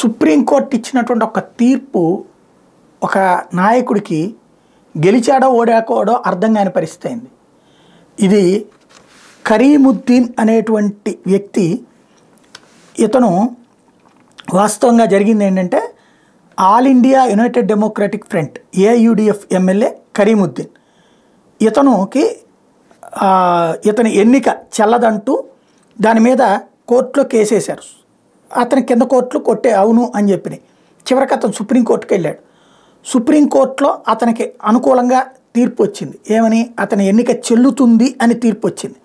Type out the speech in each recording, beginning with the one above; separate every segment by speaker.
Speaker 1: Supreme court ఇచ్చినటువంటి ఒక తీర్పు ఒక నాయకుడికి గెలిచాడో ఓడాకోడో అర్థం కాని పరిస్థితి అయింది. ఇది కరీముద్దీన్ అనేటువంటి వ్యక్తి, ఇతను వాస్తవంగా జరిగింది ఏంటంటే All India United Democratic Front AIUDF MLA Karimuddin, ఇతని ఎన్నిక చెల్లదంటూ దాని మీద కోర్టులో కేసేశారు. అతని కింద కోర్టులో అవును అని చెప్పినాయి. చివరికి అతను సుప్రీంకోర్టుకి వెళ్ళాడు. సుప్రీంకోర్టులో అతనికి అనుకూలంగా తీర్పు వచ్చింది. ఏమని? అతని ఎన్నిక చెల్లుతుంది అని తీర్పు వచ్చింది.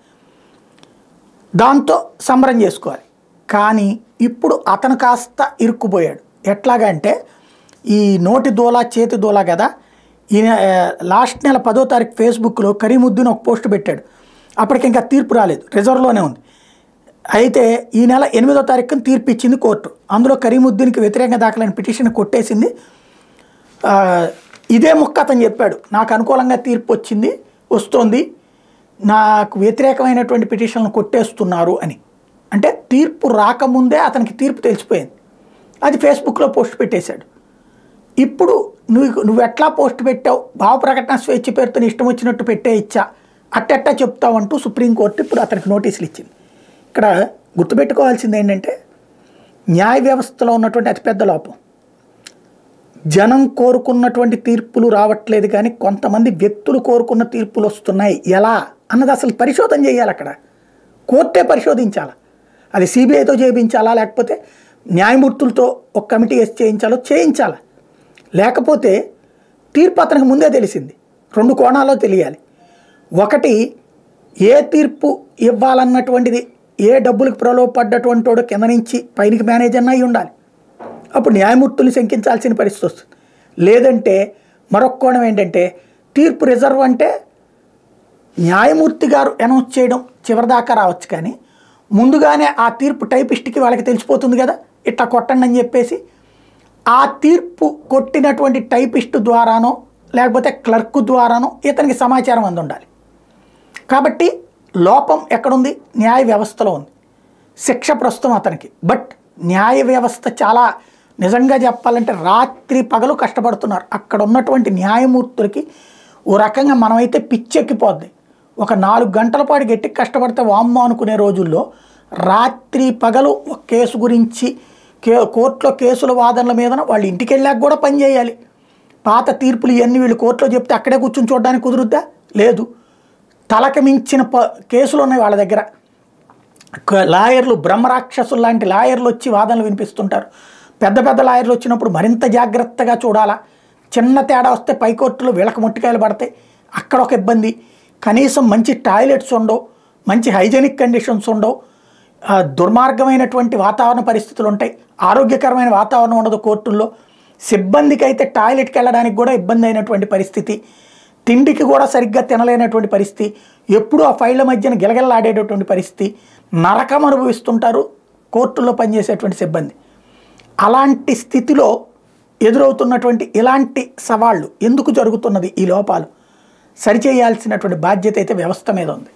Speaker 1: దాంతో సంబరం చేసుకోవాలి. కానీ ఇప్పుడు అతను కాస్త ఇరుక్కుపోయాడు. ఎట్లాగంటే ఈ నోటి దూల చేతి దూల కదా. ఈయన లాస్ట్ నెల 10వ తారీఖు ఫేస్బుక్లో కరీముద్దీన్ ఒక పోస్ట్ పెట్టాడు. అప్పటికి ఇంకా తీర్పు రాలేదు, రిజర్వ్లోనే ఉంది. అయితే ఈ నెల 8వ తారీఖున తీర్పు ఇచ్చింది కోర్టు. అందులో కరీముద్దీన్కి వ్యతిరేకంగా దాఖలైన పిటిషన్ కొట్టేసింది. ఇదే ముక్క అతను చెప్పాడు, నాకు అనుకూలంగా తీర్పు వస్తోంది, నాకు వ్యతిరేకమైనటువంటి పిటిషన్లను కొట్టేస్తున్నారు అని. అంటే తీర్పు రాకముందే అతనికి తీర్పు తెలిసిపోయింది. అది ఫేస్బుక్లో పోస్ట్ పెట్టేశాడు. ఇప్పుడు నువ్వు ఎట్లా పోస్ట్ పెట్టావు, భావ ప్రకటన స్వేచ్ఛ పేరుతో ఇష్టం వచ్చినట్టు పెట్టే ఇచ్చా, అట్టెట్టా చెప్తావు అంటూ సుప్రీంకోర్టు ఇప్పుడు అతనికి నోటీసులు ఇచ్చింది. ఇక్కడ గుర్తుపెట్టుకోవాల్సింది ఏంటంటే న్యాయ వ్యవస్థలో ఉన్నటువంటి అతిపెద్ద లోపం, జనం కోరుకున్నటువంటి తీర్పులు రావట్లేదు, కానీ కొంతమంది వ్యక్తులు కోరుకున్న తీర్పులు వస్తున్నాయి. ఎలా అన్నది అసలు పరిశోధన చేయాలి. అక్కడ కోర్టే పరిశోధించాలా, అది సిబిఐతో చేయించాలా, లేకపోతే న్యాయమూర్తులతో ఒక కమిటీ వేసి చేయించాలా. లేకపోతే తీర్పు అతనికి ముందే తెలిసింది. 2 కోణాల్లో తెలియాలి. ఒకటి, ఏ తీర్పు ఇవ్వాలన్నటువంటిది, ఏ డబ్బులకు ప్రలోభపడ్డటువంటి వాడు కింద నుంచి పైనకి మేనేజర్ అయి ఉండాలి. అప్పుడు న్యాయమూర్తులు శంకించాల్సిన పరిస్థితి వస్తుంది. లేదంటే మరొక కోణం ఏంటంటే తీర్పు రిజర్వ్ అంటే న్యాయమూర్తి గారు అనౌన్స్ చేయడం చివరిదాకా రావచ్చు, కానీ ముందుగానే ఆ తీర్పు టైపిస్ట్కి వాళ్ళకి తెలిసిపోతుంది కదా, ఇట్లా కొట్టండి అని చెప్పేసి ఆ తీర్పు కొట్టినటువంటి టైపిస్ట్ ద్వారానో లేకపోతే క్లర్క్ ద్వారానో ఇతనికి సమాచారం ఉండాలి. కాబట్టి లోపం ఎక్కడుంది? న్యాయ వ్యవస్థలో ఉంది. శిక్ష ప్రస్తుతం అతనికి. బట్ న్యాయ వ్యవస్థ చాలా నిజంగా చెప్పాలంటే రాత్రి పగలు కష్టపడుతున్నారు. అక్కడ ఉన్నటువంటి న్యాయమూర్తులకి ఓ రకంగా మనమైతే పిచ్చెక్కిపోద్ది. ఒక 4 గంటల పాటు గట్టికి కష్టపడితే వామ్మో అనుకునే రోజుల్లో రాత్రి పగలు ఒక కేసు గురించి కోర్టులో కేసుల వాదనల మీద వాళ్ళు ఇంటికి వెళ్ళాక కూడా పనిచేయాలి. పాత తీర్పులు ఇవన్నీ వీళ్ళు కోర్టులో చెప్తే అక్కడే కూర్చొని చూడడానికి కుదురుద్దా? లేదు. తలకు మించిన కేసులు ఉన్నాయి వాళ్ళ దగ్గర. లాయర్లు, బ్రహ్మరాక్షసులు లాంటి లాయర్లు వచ్చి వాదనలు వినిపిస్తుంటారు. పెద్ద పెద్ద లాయర్లు వచ్చినప్పుడు మరింత జాగ్రత్తగా చూడాలా. చిన్న తేడా వస్తే పైకోర్టులో వీళ్ళకి ముట్టికాయలు పడతాయి, అక్కడ ఒక ఇబ్బంది. కనీసం మంచి టాయిలెట్స్ ఉండవు, మంచి హైజెనిక్ కండిషన్స్ ఉండవు, దుర్మార్గమైనటువంటి వాతావరణ పరిస్థితులు ఉంటాయి, ఆరోగ్యకరమైన వాతావరణం ఉండదు కోర్టుల్లో. సిబ్బందికి అయితే టాయిలెట్కి వెళ్ళడానికి కూడా ఇబ్బంది అయినటువంటి పరిస్థితి, తిండికి కూడా సరిగ్గా తినలేనటువంటి పరిస్థితి, ఎప్పుడూ ఆ ఫైళ్ళ మధ్యన గిలగిలలాడేటటువంటి పరిస్థితి, నరకం అనుభవిస్తుంటారు కోర్టుల్లో పనిచేసేటువంటి సిబ్బంది. అలాంటి స్థితిలో ఎదురవుతున్నటువంటి ఇలాంటి సవాళ్ళు ఎందుకు జరుగుతున్నది? ఈ లోపాలు సరిచేయాల్సినటువంటి బాధ్యత అయితే వ్యవస్థ మీద ఉంది.